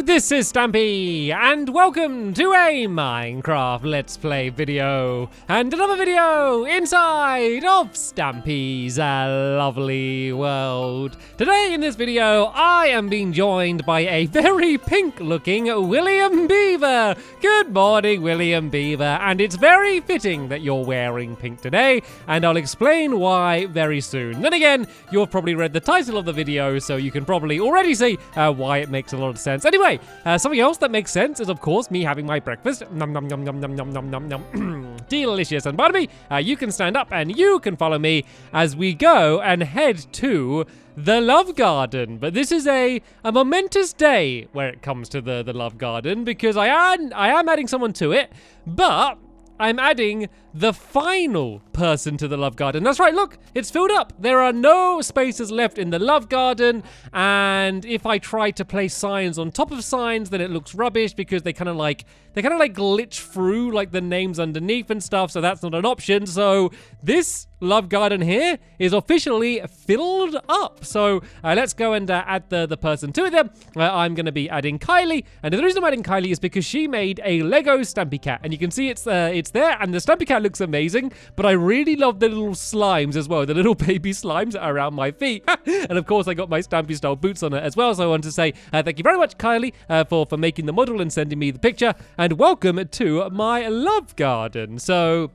This is Stampy, and welcome to a Minecraft Let's Play video, and another video inside of Stampy's lovely world. Today in this video, I am being joined by a very pink-looking William Beaver. Good morning, William Beaver, and it's very fitting that you're wearing pink today, and I'll explain why very soon. Then again, you've probably read the title of the video, so you can probably already see why it makes a lot of sense. Anyway, something else that makes sense is, of course, me having my breakfast. Nom nom nom nom nom nom nom nom nom. Delicious. And pardon me, you can stand up and you can follow me as we go and head to the Love Garden. But this is a momentous day where it comes to the Love Garden, because I am adding someone to it, but I'm adding the final person to the Love Garden. That's right, look, it's filled up. There are no spaces left in the Love Garden, and if I try to place signs on top of signs, then it looks rubbish because they kind of like glitch through like the names underneath and stuff, so that's not an option. So this Love Garden here is officially filled up. So let's go and add the person to it then. I'm going to be adding Kylie, and the reason I'm adding Kylie is because she made a Lego Stampy Cat, and you can see it's there, and the Stampy Cat looks amazing, but I really love the little slimes as well, the little baby slimes around my feet. And of course I got my Stampy style boots on it as well, so I want to say thank you very much, Kylie, for making the model and sending me the picture, and welcome to my Love Garden. So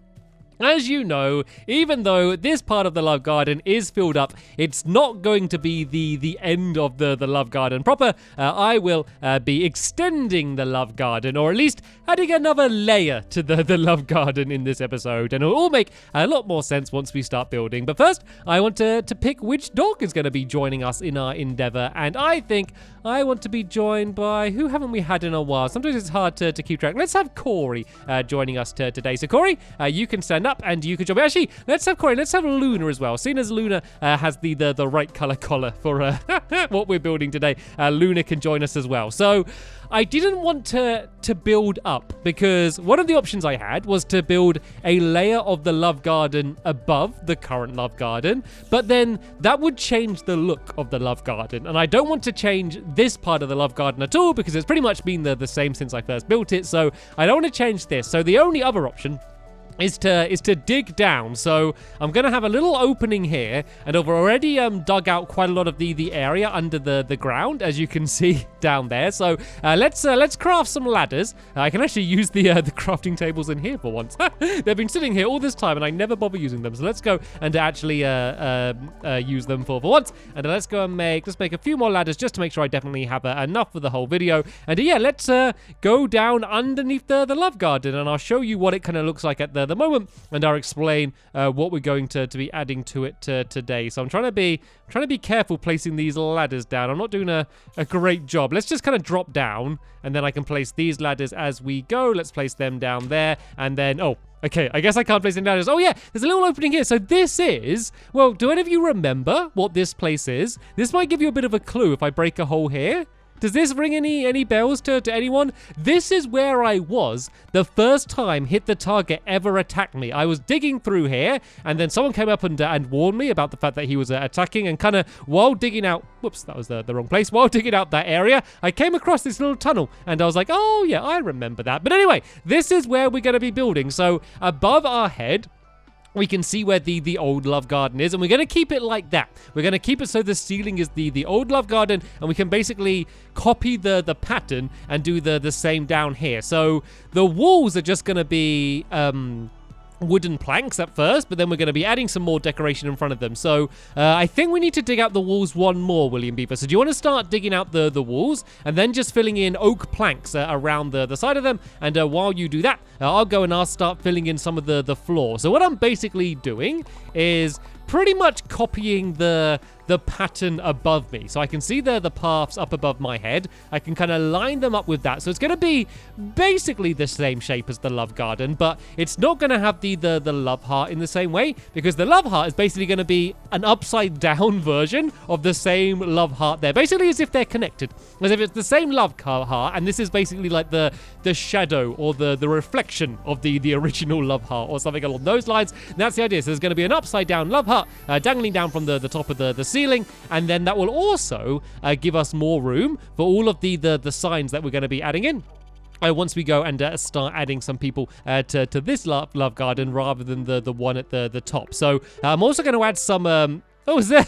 as you know, even though this part of the Love Garden is filled up, it's not going to be the end of the Love Garden proper. I will be extending the Love Garden, or at least adding another layer to the Love Garden in this episode, and it'll all make a lot more sense once we start building. But first, I want to pick which dog is going to be joining us in our endeavor, and I think I want to be joined by, who haven't we had in a while? Sometimes it's hard to keep track. Let's have Corey joining us today. So Corey, you can stand up and you can join me. Actually, let's have Corey, let's have Luna as well. Seeing as Luna has the right color collar for what we're building today, Luna can join us as well. So I didn't want to build up, because one of the options I had was to build a layer of the Love Garden above the current Love Garden, but then that would change the look of the Love Garden, and I don't want to change this part of the Love Garden at all, because it's pretty much been the same since I first built it, so I don't want to change this. So the only other option is to dig down. So I'm going to have a little opening here, and I've already dug out quite a lot of the area under the ground, as you can see down there. So let's craft some ladders. I can actually use the crafting tables in here for once. They've been sitting here all this time and I never bother using them, so let's go and actually use them for once. And let's go and make a few more ladders just to make sure I definitely have enough for the whole video. And yeah, let's go down underneath the Love Garden, and I'll show you what it kind of looks like at the moment, and I'll explain what we're going to be adding to it today. So I'm trying to be careful placing these ladders down. I'm not doing a great job. Let's just kind of drop down, and then I can place these ladders as we go. Let's place them down there, and then okay, I guess I can't place any ladders. Oh yeah, there's a little opening here. So this is, well, do any of you remember what this place is? This might give you a bit of a clue if I break a hole here. Does this ring any bells to anyone? This is where I was the first time Hit the Target ever attacked me. I was digging through here, and then someone came up and warned me about the fact that he was attacking, and kind of while digging out, whoops, that was the wrong place. While digging out that area, I came across this little tunnel, and I was like, oh yeah, I remember that. But anyway, this is where we're going to be building. So above our head, we can see where the old Love Garden is, and we're going to keep it like that. We're going to keep it so the ceiling is the old Love Garden, and we can basically copy the pattern and do the same down here. So the walls are just going to be wooden planks at first, but then we're going to be adding some more decoration in front of them. So I think we need to dig out the walls one more, William Beaver. So do you want to start digging out the walls and then just filling in oak planks around the side of them? And while you do that, I'll go and I'll start filling in some of the floor. So what I'm basically doing is pretty much copying the pattern above me. So I can see the paths up above my head. I can kind of line them up with that. So it's going to be basically the same shape as the Love Garden, but it's not going to have the love heart in the same way, because the love heart is basically going to be an upside down version of the same love heart there. Basically as if they're connected. As if it's the same love heart, and this is basically like the shadow or the reflection of the original love heart or something along those lines. And that's the idea. So there's going to be an upside down love heart dangling down from the top of the ceiling, and then that will also give us more room for all of the signs that we're going to be adding in. Once we go and start adding some people to this love garden rather than the one at the top. So I'm also going to add some... Oh, is there?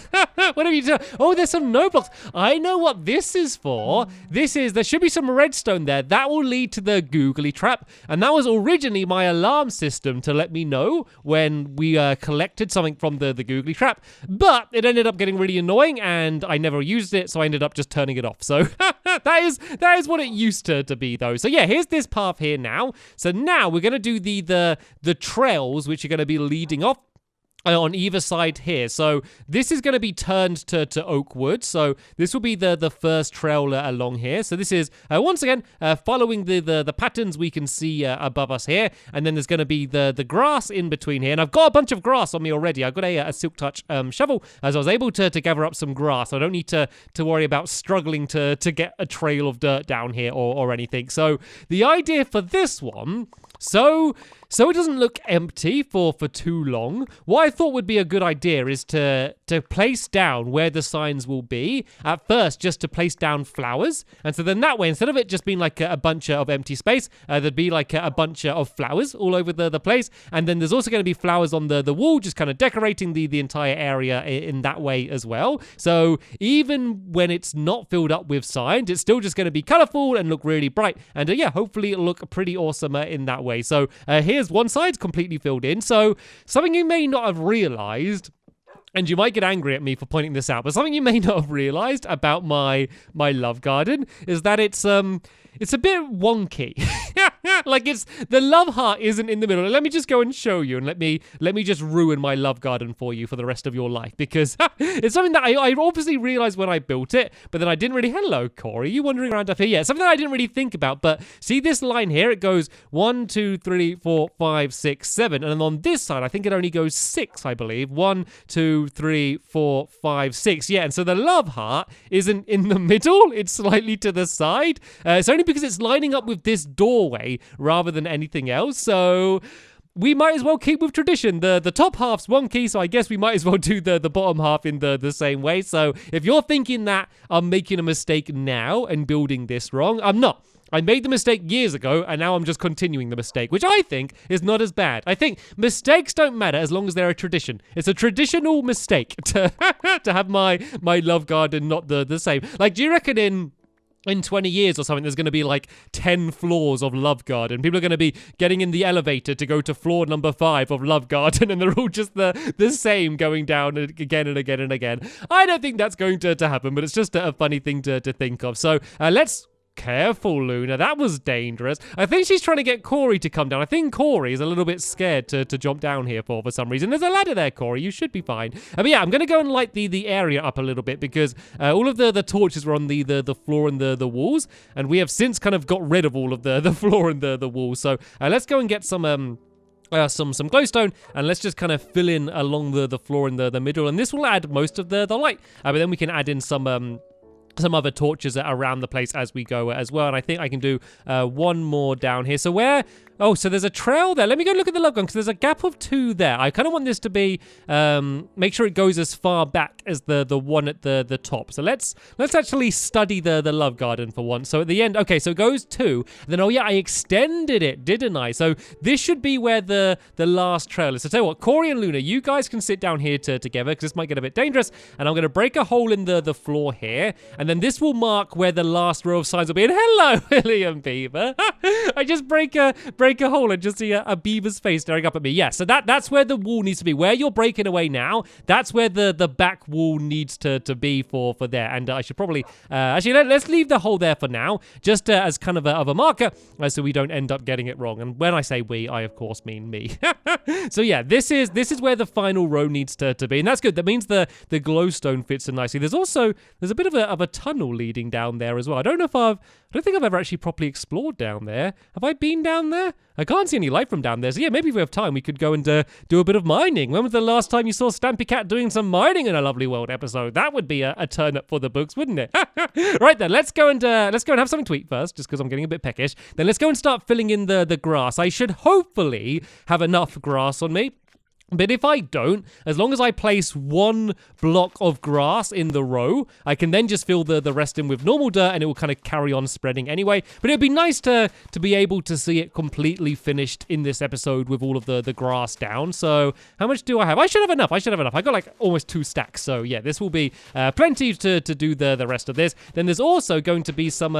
What have you done? Oh, there's some no blocks. I know what this is for. There should be some redstone there. That will lead to the googly trap. And that was originally my alarm system to let me know when we collected something from the googly trap. But it ended up getting really annoying and I never used it. So I ended up just turning it off. So that is what it used to be though. So yeah, here's this path here now. So now we're going to do the trails, which are going to be leading off on either side here. So this is going to be turned to oak wood. So this will be the first trail along here. So this is, once again, following the patterns we can see above us here. And then there's going to be the grass in between here. And I've got a bunch of grass on me already. I've got a silk touch shovel, as I was able to gather up some grass. I don't need to worry about struggling to get a trail of dirt down here or anything. So the idea for this one... So it doesn't look empty for too long. What I thought would be a good idea is to place down where the signs will be. At first, just to place down flowers. And so then that way, instead of it just being like a bunch of empty space, there'd be like a bunch of flowers all over the place. And then there's also going to be flowers on the wall, just kind of decorating the entire area in that way as well. So even when it's not filled up with signs, it's still just going to be colorful and look really bright. And yeah, hopefully it'll look pretty awesome in that way. So here's one side completely filled in. So something you may not have realized, and you might get angry at me for pointing this out, but something you may not have realized about my love garden is that it's a bit wonky. Like the love heart isn't in the middle. Let me just go and show you, and let me just ruin my love garden for you for the rest of your life, because it's something that I obviously realized when I built it, but then I didn't really. Hello, Corey, you wandering around up here? Yeah, something that I didn't really think about. But see this line here? It goes 1, 2, 3, 4, 5, 6, 7, and then on this side, I think it only goes 6. I believe 1, 2, 3, 4, 5, 6. Yeah, and so the love heart isn't in the middle; it's slightly to the side. It's only because it's lining up with this doorway rather than anything else. So we might as well keep with tradition. The top half's wonky, so I guess we might as well do the bottom half in the same way. So if you're thinking that I'm making a mistake now and building this wrong, I'm not. I made the mistake years ago, and now I'm just continuing the mistake, which I think is not as bad. I think mistakes don't matter as long as they're a tradition. It's a traditional mistake to have my love garden not the same. Like, do you reckon in 20 years or something, there's going to be like 10 floors of Love Garden? People are going to be getting in the elevator to go to floor number 5 of Love Garden, and they're all just the same, going down again and again and again. I don't think that's going to happen, but it's just a funny thing to think of. So let's... Careful, Luna. That was dangerous. I think she's trying to get Corey to come down. I think Corey is a little bit scared to jump down here for some reason. There's a ladder there, Corey. You should be fine. But yeah, I'm going to go and light the area up a little bit, because all of the torches were on the floor and the walls, and we have since kind of got rid of all of the floor and the walls. So let's go and get some glowstone, and let's just kind of fill in along the floor in the middle, and this will add most of the light. But then we can add in some other torches around the place as we go as well. And I think I can do one more down here. So where... Oh, so there's a trail there. Let me go look at the love garden, because there's a gap of 2 there. I kind of want this to be... make sure it goes as far back as the one at the top. So let's actually study the love garden for once. So at the end... Okay, so it goes 2. Then, oh yeah, I extended it, didn't I? So this should be where the last trail is. So tell you what, Corey and Luna, you guys can sit down here together, because this might get a bit dangerous. And I'm going to break a hole in the floor here. And then this will mark where the last row of signs will be. And hello, William Beaver. I just break a hole and just see a beaver's face staring up at me. Yeah, so that's where the wall needs to be. Where you're breaking away now, that's where the back wall needs to be for there. And I should probably... actually, let's leave the hole there for now, just as kind of a marker, so we don't end up getting it wrong. And when I say we, I of course mean me. So yeah, this is where the final row needs to be. And that's good. That means the glowstone fits in nicely. There's a bit of a tunnel leading down there as well. I don't think I've ever actually properly explored down there. Have I been down there? I can't see any light from down there. So yeah, maybe if we have time, we could go and do a bit of mining. When was the last time you saw Stampy Cat doing some mining in a Lovely World episode? That would be a turn up for the books, wouldn't it? Right then, let's go and have something to eat first, just because I'm getting a bit peckish. Then let's go and start filling in the grass. I should hopefully have enough grass on me. But if I don't, as long as I place one block of grass in the row, I can then just fill the rest in with normal dirt and it will kind of carry on spreading anyway. But it would be nice to be able to see it completely finished in this episode with all of the grass down. So how much do I have? I should have enough. I got like almost 2 stacks. So yeah, this will be plenty to do the rest of this. Then there's also going to be some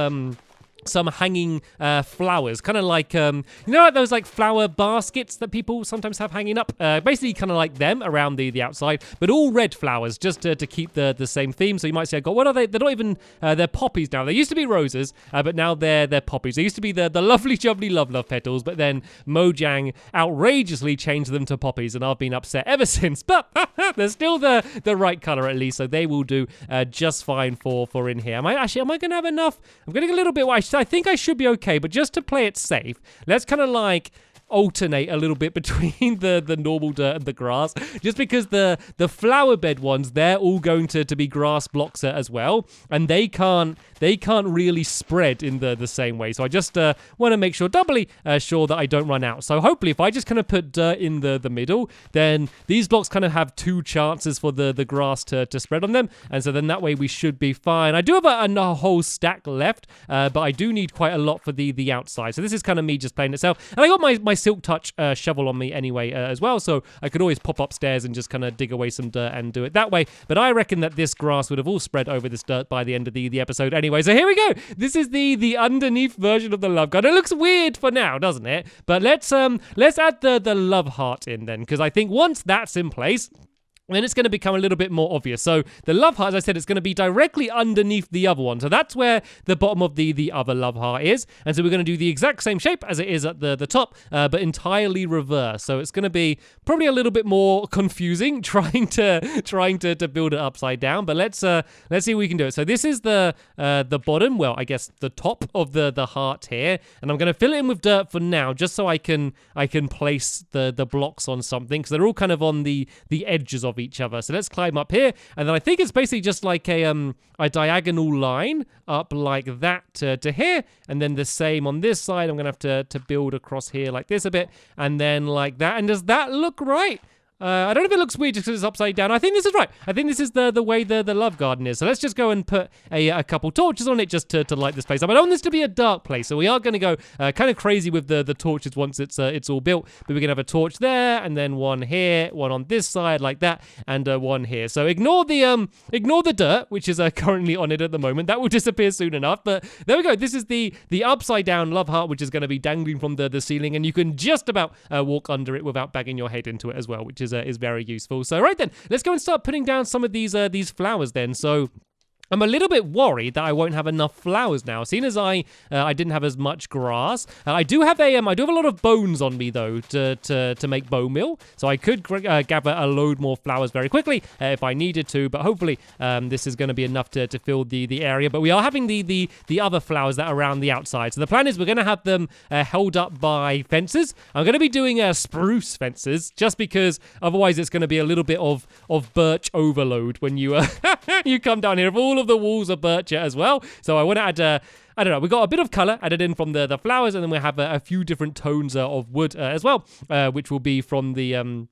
hanging flowers, kind of like those like flower baskets that people sometimes have hanging up, basically kind of like them around the outside, but all red flowers, just to keep the same theme. So you might say, God, what are they? They're not even they're poppies now. They used to be roses, but now they're poppies. They used to be the lovely jubbly love petals, but then Mojang outrageously changed them to poppies, and I've been upset ever since. But they're still the right color at least, so they will do just fine for in here. Am I gonna have enough? I'm getting a little bit I think I should be okay, but just to play it safe, let's kind of like alternate a little bit between the normal dirt and the grass, just because the flower bed ones, they're all going to be grass blocks as well, and they can't really spread in the same way. So I just want to make sure, doubly sure, that I don't run out. So hopefully if I just kind of put dirt in the middle, then these blocks kind of have 2 chances for the grass to spread on them, and so then that way we should be fine. I do have a whole stack left, but I do need quite a lot for the outside. So this is kind of me just playing itself, and I got my Silk Touch shovel on me anyway as well, so I could always pop upstairs and just kind of dig away some dirt and do it that way. But I reckon that this grass would have all spread over this dirt by the end of the episode anyway. So here we go. This is the underneath version of the love garden. It looks weird for now, doesn't it? But let's add the love heart in then, because I think once that's in place, then it's going to become a little bit more obvious. So the love heart, as I said, it's going to be directly underneath the other one. So that's where the bottom of the other love heart is. And so we're going to do the exact same shape as it is at the top, but entirely reverse. So it's going to be probably a little bit more confusing trying to build it upside down. But let's see if we can do it. So this is the bottom, well, I guess the top of the heart here. And I'm going to fill it in with dirt for now, just so I can place the blocks on something, because they're all kind of on the edges of each other. So let's climb up here, and then I think it's basically just like a diagonal line up like that to here, and then the same on this side. I'm gonna have to build across here like this a bit, and then like that. And does that look right? I don't know if it looks weird just because it's upside down. I think this is right. I think this is the way the love garden is. So let's just go and put a couple torches on it just to light this place up. I don't want this to be a dark place, so we are going to go kind of crazy with the torches once it's all built. But we're going to have a torch there, and then one here, one on this side like that, and one here. So ignore the dirt, which is currently on it at the moment. That will disappear soon enough. But there we go. This is the upside down love heart, which is going to be dangling from the ceiling, and you can just about walk under it without banging your head into it as well, which is very useful. So right then, let's go and start putting down some of these flowers then. So I'm a little bit worried that I won't have enough flowers now, seeing as I didn't have as much grass. I do have a lot of bones on me though to make bone meal, so I could gather a load more flowers very quickly if I needed to. But hopefully this is going to be enough to fill the area. But we are having the other flowers that are around the outside. So the plan is we're going to have them held up by fences. I'm going to be doing spruce fences, just because otherwise it's going to be a little bit of birch overload when you you come down here. If all of the walls are birch as well, so I want to add I don't know, we got a bit of color added in from the flowers, and then we have a few different tones of wood as well, which will be from the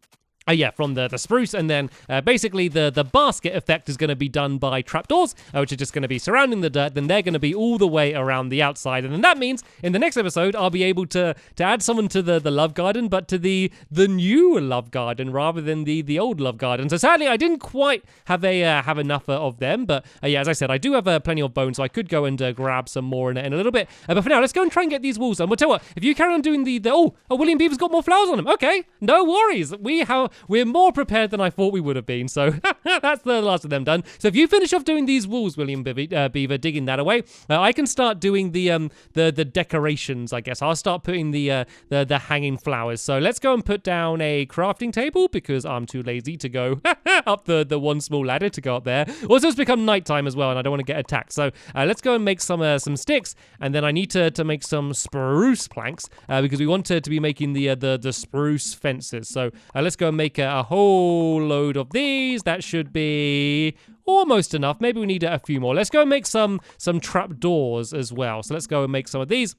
from the spruce. And then basically the basket effect is going to be done by trapdoors, which are just going to be surrounding the dirt. Then they're going to be all the way around the outside. And then that means in the next episode, I'll be able to add someone to the love garden, but to the new love garden rather than the old love garden. So sadly, I didn't quite have enough of them. But as I said, I do have plenty of bones, so I could go and grab some more in a little bit. But for now, let's go and try and get these walls done. We'll tell you what, if you carry on doing William Beaver's got more flowers on him. Okay, no worries. We're more prepared than I thought we would have been. So that's the last of them done. So if you finish off doing these walls, William Beaver, digging that away, I can start doing the decorations, I guess. I'll start putting the hanging flowers. So let's go and put down a crafting table, because I'm too lazy to go up the one small ladder to go up there. Also, it's become nighttime as well, and I don't want to get attacked. So let's go and make some sticks, and then I need to make some spruce planks, because we want to be making the spruce fences. So let's go and make a whole load of these. That should be almost enough. Maybe we need a few more. Let's go and make some trap doors as well. So let's go and make some of these.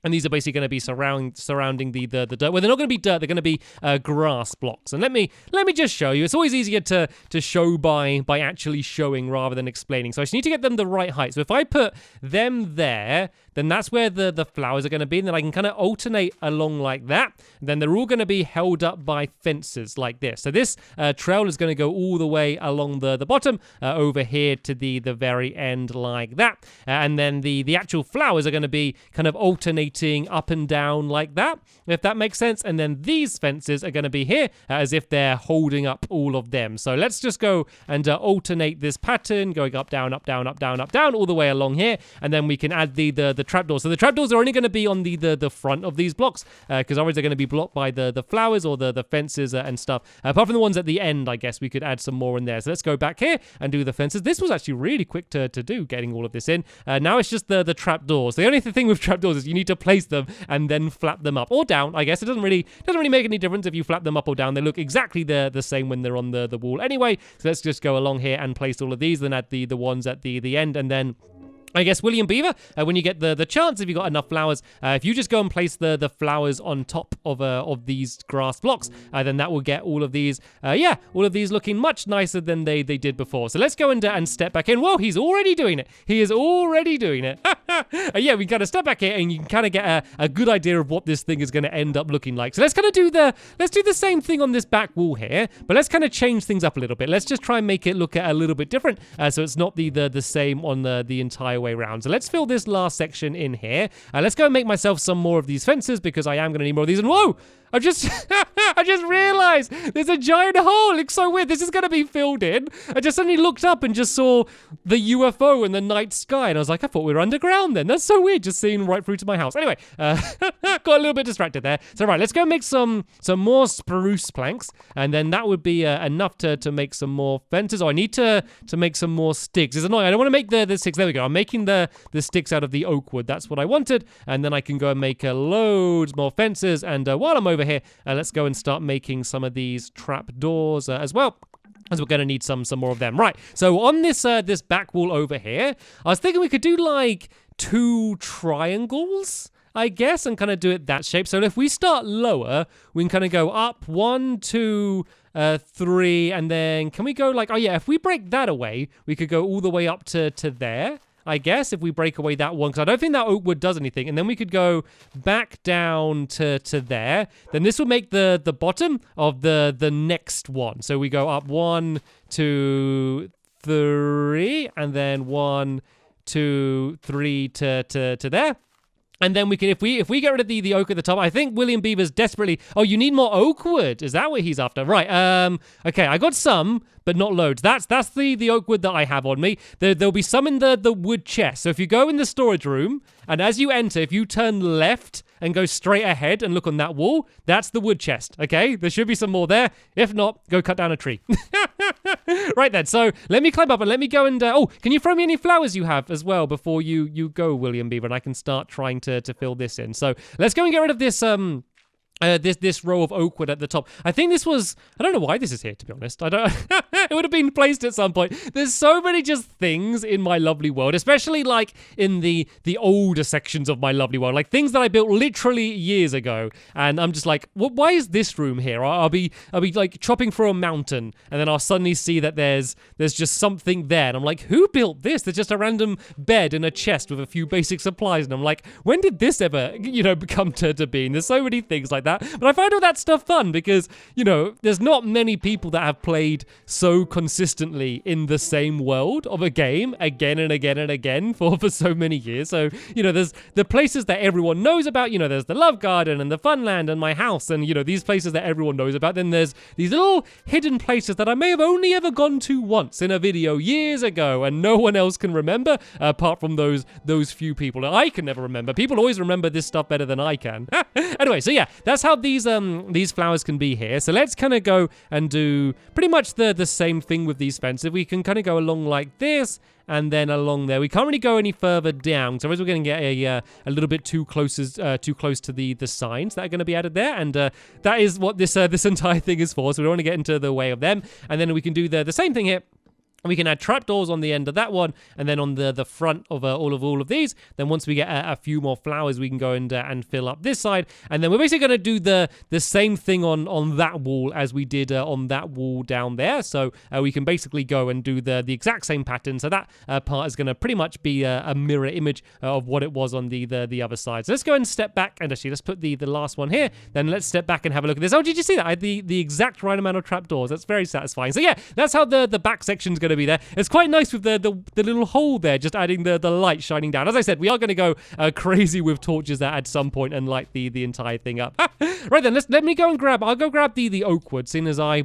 And these are basically going to be surrounding the dirt. Well, they're not going to be dirt. They're going to be grass blocks. And let me just show you. It's always easier to show by actually showing rather than explaining. So I just need to get them the right height. So if I put them there, then that's where the flowers are going to be. And then I can kind of alternate along like that. And then they're all going to be held up by fences like this. So this trail is going to go all the way along the bottom over here to the very end like that. And then the actual flowers are going to be kind of alternating up and down like that, if that makes sense. And then these fences are going to be here as if they're holding up all of them. So let's just go and alternate this pattern, going up, down, up, down, up, down, up, down, all the way along here. And then we can add the trapdoors. So the trapdoors are only going to be on the front of these blocks, because otherwise they're going to be blocked by the flowers or the fences and stuff. Apart from the ones at the end, I guess we could add some more in there. So let's go back here and do the fences. This was actually really quick to do, getting all of this in. Now it's just the trapdoors. The only thing with trapdoors is you need to place them and then flap them up or down. I guess it doesn't really make any difference if you flap them up or down. They look exactly the same when they're on the wall anyway. So let's just go along here and place all of these, then add the ones at the end, and then I guess William Beaver, when you get the chance, if you've got enough flowers, if you just go and place the flowers on top of these grass blocks, then that will get all of these, all of these looking much nicer than they did before. So let's go and step back in. Whoa, he's already doing it. He is already doing it. We kind of step back here and you can kind of get a good idea of what this thing is going to end up looking like. So let's kind of do the same thing on this back wall here, but let's kind of change things up a little bit. Let's just try and make it look a little bit different, so it's not the same on the entire way around. So let's fill this last section in here. Let's go and make myself some more of these fences, because I am going to need more of these. And whoa! I just realized there's a giant hole. It looks so weird. This is going to be filled in. I just suddenly looked up and just saw the UFO in the night sky. And I was like, I thought we were underground then. That's so weird, just seeing right through to my house. Anyway, got a little bit distracted there. So right, let's go make some more spruce planks. And then that would be enough to make some more fences. Oh, I need to make some more sticks. It's annoying. I don't want to make the sticks. There we go. I'm making the sticks out of the oak wood. That's what I wanted. And then I can go and make loads more fences. And while I'm over here, let's go and start making some of these trap doors as well, as we're going to need some more of them. Right, so on this back wall over here, I was thinking we could do like 2 triangles, I guess, and kind of do it that shape. So if we start lower, we can kind of go up 1, 2, 3, and then can we go like, if we break that away, we could go all the way up to there, I guess, if we break away that one, because I don't think that oak wood does anything. And then we could go back down to there. Then this will make the bottom of the next one. So we go up 1, 2, 3, and then 1, 2, 3 to there. And then we can, if we get rid of the oak at the top, I think William Beaver's desperately. Oh, you need more oak wood. Is that what he's after? Right. Okay, I got some, but not loads. That's the oak wood that I have on me. There'll be some in the wood chest. So if you go in the storage room, and as you enter, if you turn left and go straight ahead and look on that wall, that's the wood chest. Okay, there should be some more there. If not, go cut down a tree. Right then, so let me climb up and let me go and can you throw me any flowers you have as well before you go, William Beaver, and I can start trying to fill this in. So let's go and get rid of this this row of oak wood at the top. I think this was, I don't know why this is here, to be honest. I don't, it would have been placed at some point. There's so many just things in my lovely world, especially like in the older sections of my lovely world, like things that I built literally years ago. And I'm just like, why is this room here? I'll be like chopping through a mountain, and then I'll suddenly see that there's just something there. And I'm like, who built this? There's just a random bed and a chest with a few basic supplies. And I'm like, when did this ever, become to being? There's so many things like that. But I find all that stuff fun because, there's not many people that have played so consistently in the same world of a game again and again and again for so many years. So, there's the places that everyone knows about. There's the Love Garden and the Funland and my house and, these places that everyone knows about. Then there's these little hidden places that I may have only ever gone to once in a video years ago and no one else can remember apart from those few people. I can never remember. People always remember this stuff better than I can. Anyway, so yeah, that's how these flowers can be here. So let's kind of go and do pretty much the same thing with these fences. We can kind of go along like this and then along there. We can't really go any further down, so we're going to get a little bit too close to the signs that are going to be added there, and that is what this entire thing is for. So we don't want to get into the way of them. And then we can do the same thing here. We can add trapdoors on the end of that one, and then on the front of all of these. Then once we get a few more flowers, we can go and fill up this side. And then we're basically going to do the same thing on that wall as we did on that wall down there. So we can basically go and do the exact same pattern. So that part is going to pretty much be a mirror image of what it was on the other side. So let's go and step back, and actually let's put the last one here. Then let's step back and have a look at this. Oh, did you see that? I had the exact right amount of trapdoors. That's very satisfying. So yeah, that's how the back section's going to be there. It's quite nice with the little hole there, just adding the light shining down. As I said, we are going to go crazy with torches there at some point and light the entire thing up. Right then, let me go and I'll go grab the oak wood, seeing as I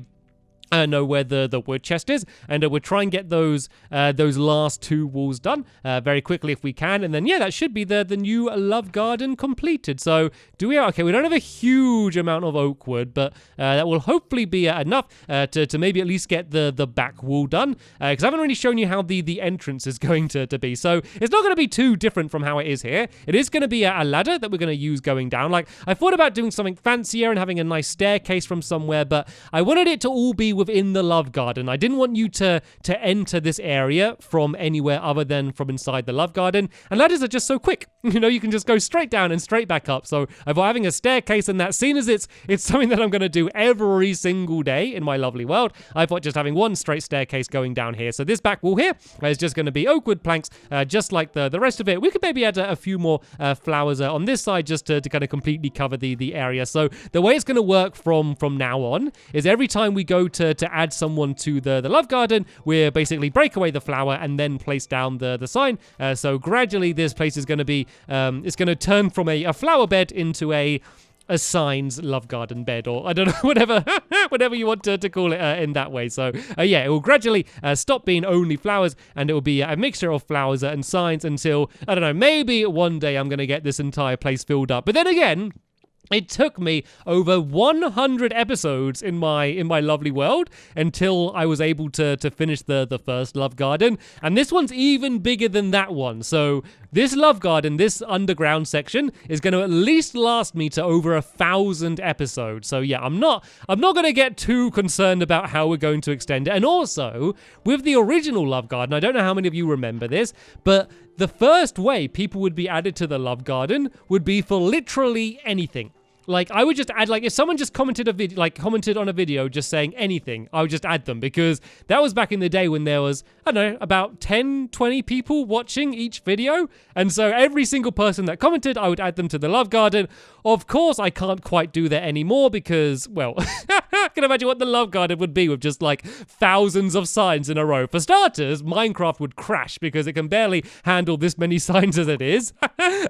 know where the wood chest is, and we'll try and get those last 2 walls done very quickly if we can, and then yeah, that should be the new love garden completed. So okay, we don't have a huge amount of oak wood, but that will hopefully be enough to maybe at least get the back wall done, because I haven't really shown you how the entrance is going to be. So it's not going to be too different from how it is here. It is going to be a ladder that we're going to use going down. Like, I thought about doing something fancier and having a nice staircase from somewhere, but I wanted it to all be within the love garden. I didn't want you to enter this area from anywhere other than from inside the love garden, and ladders are just so quick. You know, you can just go straight down and straight back up. So I thought having a staircase and that, seen as it's something that I'm going to do every single day in my lovely world, I thought just having one straight staircase going down here. So this back wall here is just going to be oak wood planks, just like the rest of it. We could maybe add a few more flowers on this side just to kind of completely cover the area. So the way it's going to work from now on is every time we go to add someone to the love garden, we're basically break away the flower and then place down the sign. So gradually this place is going to be it's going to turn from a flower bed into a signs love garden bed, or I don't know, whatever you want to call it in that way. So yeah, it will gradually stop being only flowers, and it will be a mixture of flowers and signs until, I don't know, maybe one day I'm going to get this entire place filled up. But then again, it took me over 100 episodes in my lovely world until I was able to finish the first love garden, and this one's even bigger than that one. So this love garden, this underground section, is going to at least last me to over 1,000 episodes. So yeah, I'm not going to get too concerned about how we're going to extend it. And also, with the original love garden, I don't know how many of you remember this, but the first way people would be added to the love garden would be for literally anything. Like, I would just add, like, if someone just commented on a video just saying anything, I would just add them, because that was back in the day when there was, I don't know, about 10, 20 people watching each video. And so every single person that commented, I would add them to the love garden. Of course, I can't quite do that anymore because, well, I can imagine what the love garden would be with just like thousands of signs in a row. For starters, Minecraft would crash because it can barely handle this many signs as it is.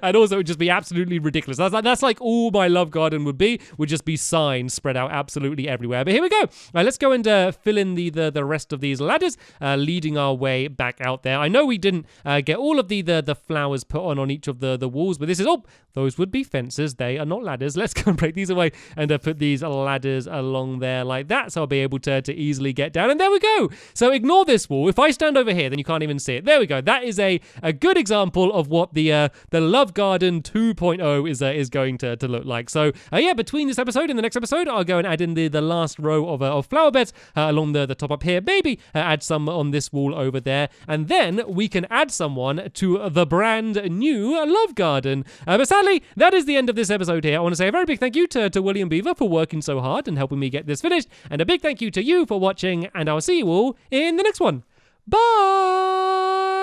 And also it would just be absolutely ridiculous. That's like all my love garden would just be signs spread out absolutely everywhere. But here we go. Let's go and fill in the rest of these ladders, leading our way back out there. I know we didn't get all of the flowers put on each of the walls, but this is, oh, those would be fences. They are not ladders. Let's go and break these away and put these ladders along there like that, so I'll be able to easily get down. And there we go. So ignore this wall. If I stand over here, then you can't even see it. There we go. That is a good example of what the Love Garden 2.0 is going to look like. So yeah, between this episode and the next episode, I'll go and add in the last row of flower beds along the top up here. Maybe add some on this wall over there, and then we can add someone to the brand new Love Garden. But sadly, that is the end of this episode here. I want to say a very big thank you to William Beaver for working so hard and helping me get this finished, and a big thank you to you for watching, and I'll see you all in the next one. Bye!